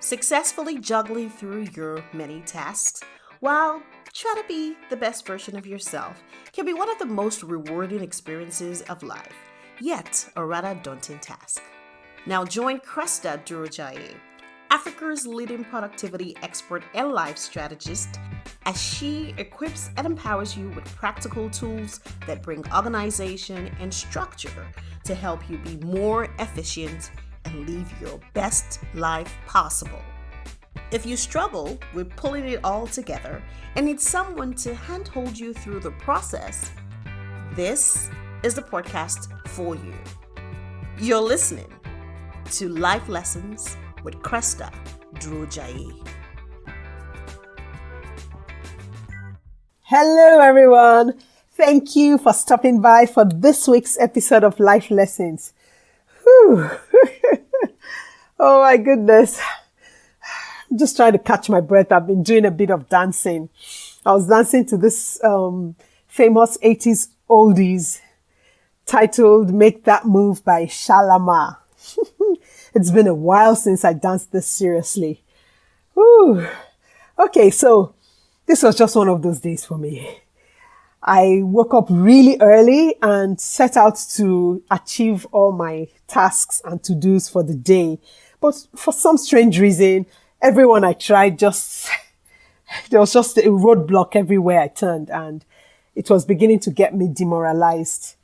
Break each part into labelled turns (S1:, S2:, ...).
S1: Successfully juggling through your many tasks while trying to be the best version of yourself can be one of the most rewarding experiences of life, yet a rather daunting task. Now join Cresta Durojaiye, Africa's leading productivity expert and life strategist, as she equips and empowers you with practical tools that bring organization and structure to help you be more efficient and live your best life possible. If you struggle with pulling it all together and need someone to handhold you through the process, this is the podcast for you. You're listening to Life Lessons with Cresta Durojaiye.
S2: Hello, everyone. Thank you for stopping by for this week's episode of Life Lessons. Whew. Oh my goodness. I'm just trying to catch my breath. I've been doing a bit of dancing. I was dancing to this famous 80s oldies titled Make That Move by Shalamar. It's been a while since I danced this seriously. Whew. Okay, so this was just one of those days for me. I woke up really early and set out to achieve all my tasks and to-dos for the day. But for some strange reason, everyone I tried there was just a roadblock everywhere I turned, and it was beginning to get me demoralized.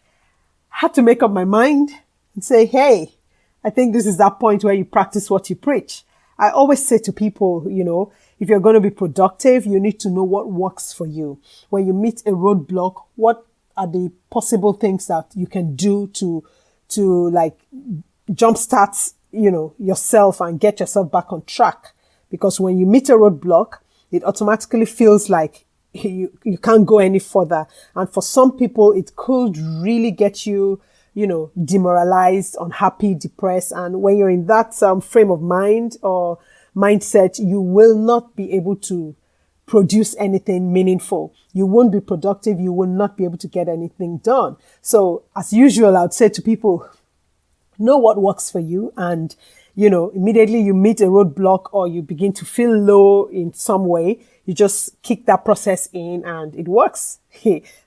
S2: I had to make up my mind and say, hey, I think this is that point where you practice what you preach. I always say to people, if you're going to be productive, you need to know what works for you. When you meet a roadblock, what are the possible things that you can do to jumpstart, yourself and get yourself back on track? Because when you meet a roadblock, it automatically feels like you can't go any further. And for some people, it could really get you, demoralized, unhappy, depressed. And when you're in that frame of mind or mindset, you will not be able to produce anything meaningful. You won't be productive. You will not be able to get anything done. So as usual, I would say to people, know what works for you. And, immediately you meet a roadblock or you begin to feel low in some way, you just kick that process in and it works.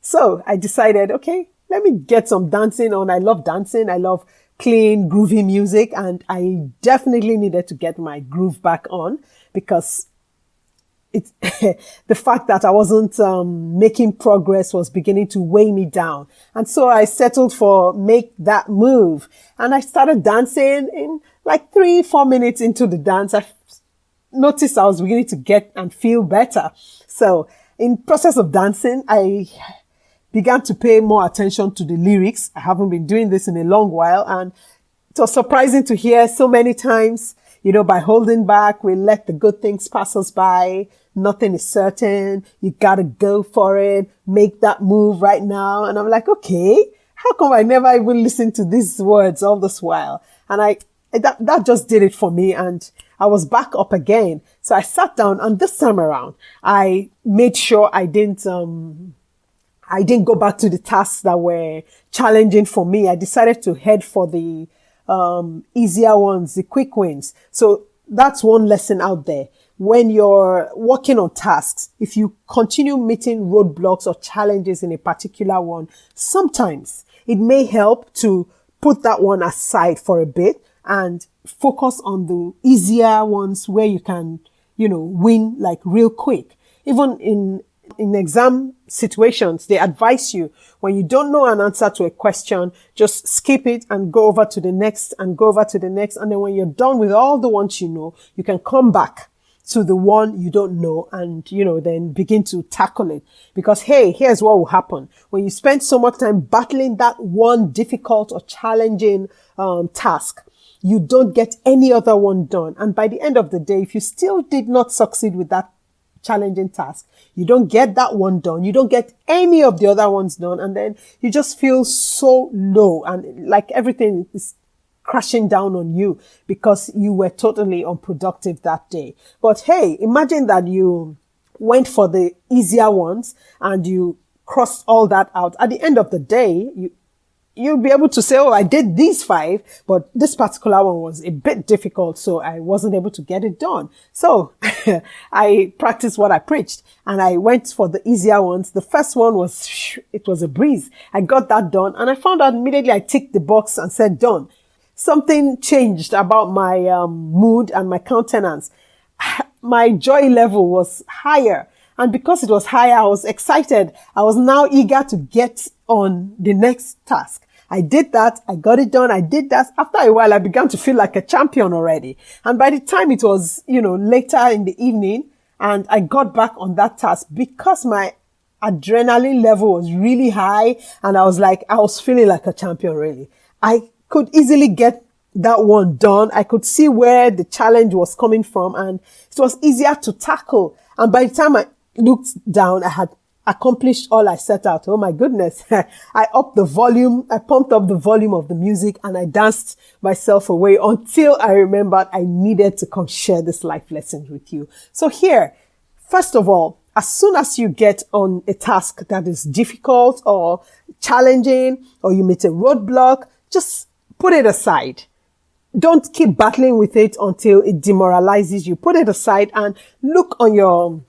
S2: So I decided, okay, let me get some dancing on. I love dancing. I love clean, groovy music, and I definitely needed to get my groove back on because it's the fact that I wasn't making progress was beginning to weigh me down. And so I settled for Make That Move, and I started dancing. In like 3-4 minutes into the dance, I noticed I was beginning to get and feel better. So in process of dancing, I began to pay more attention to the lyrics. I haven't been doing this in a long while, and it was surprising to hear so many times, by holding back, we let the good things pass us by. Nothing is certain. You gotta go for it. Make that move right now. And I'm like, okay, how come I never even listened to these words all this while? And that just did it for me. And I was back up again. So I sat down, and this time around, I made sure I didn't go back to the tasks that were challenging for me. I decided to head for the easier ones, the quick wins. So that's one lesson out there. When you're working on tasks, if you continue meeting roadblocks or challenges in a particular one, sometimes it may help to put that one aside for a bit and focus on the easier ones where you can, win like real quick. Even in exam situations, they advise you when you don't know an answer to a question, just skip it and go over to the next and go over to the next. And then when you're done with all the ones you can come back to the one you don't know and, then begin to tackle it. Because, hey, here's what will happen. When you spend so much time battling that one difficult or challenging task, you don't get any other one done. And by the end of the day, if you still did not succeed with that challenging task, you don't get that one done, you don't get any of the other ones done, and then you just feel so low and like everything is crashing down on you because you were totally unproductive that day. But hey, imagine that you went for the easier ones and you crossed all that out. At the end of the day, you'll be able to say, oh, I did these 5, but this particular one was a bit difficult, so I wasn't able to get it done. So I practiced what I preached, and I went for the easier ones. The first one it was a breeze. I got that done, and I found out immediately I ticked the box and said done. Something changed about my mood and my countenance. My joy level was higher. And because it was higher, I was excited. I was now eager to get on the next task. I did that. I got it done. I did that. After a while, I began to feel like a champion already. And by the time it was, later in the evening, and I got back on that task, because my adrenaline level was really high, and I was feeling like a champion, really. I could easily get that one done. I could see where the challenge was coming from, and it was easier to tackle. And by the time I looked down, I had accomplished all I set out. Oh my goodness. I pumped up the volume of the music, and I danced myself away until I remembered I needed to come share this life lesson with you. So here, first of all, as soon as you get on a task that is difficult or challenging, or you meet a roadblock, just put it aside. Don't keep battling with it until it demoralizes you. Put it aside and look on your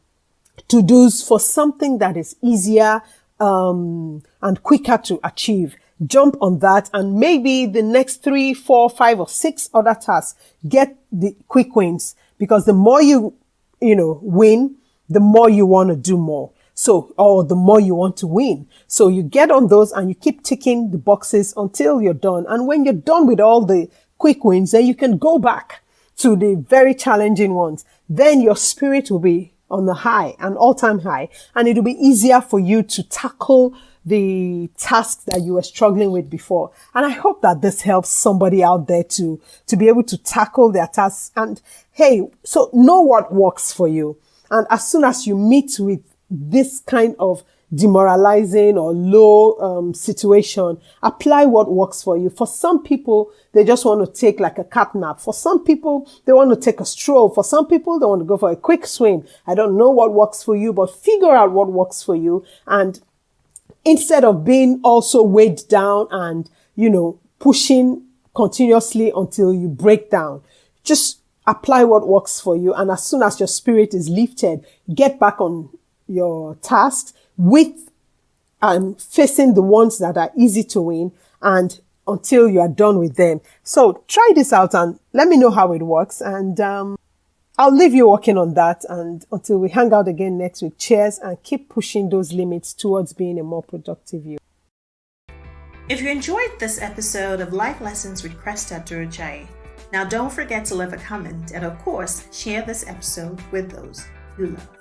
S2: to-dos for something that is easier and quicker to achieve. Jump on that, and maybe the next 3, 4, 5, or 6 other tasks, get the quick wins, because the more you win, the more you want to do more. Or the more you want to win. So you get on those and you keep ticking the boxes until you're done. And when you're done with all the quick wins, then you can go back to the very challenging ones. Then your spirit will be on the high, an all-time high, and it will be easier for you to tackle the tasks that you were struggling with before. And I hope that this helps somebody out there to be able to tackle their tasks. And hey, so know what works for you. And as soon as you meet with this kind of demoralizing or low situation, apply what works for you. For some people, they just want to take like a cat nap. For some people, they want to take a stroll. For some people, they want to go for a quick swim. I don't know what works for you, but figure out what works for you. And instead of being also weighed down and, pushing continuously until you break down, just apply what works for you. And as soon as your spirit is lifted, get back on your tasks with facing the ones that are easy to win, and until you are done with them. So try this out and let me know how it works. And I'll leave you working on that. And until we hang out again next week, cheers, and keep pushing those limits towards being a more productive you.
S1: If you enjoyed this episode of Life Lessons with Cresta Durojaiye, now don't forget to leave a comment and of course share this episode with those you love.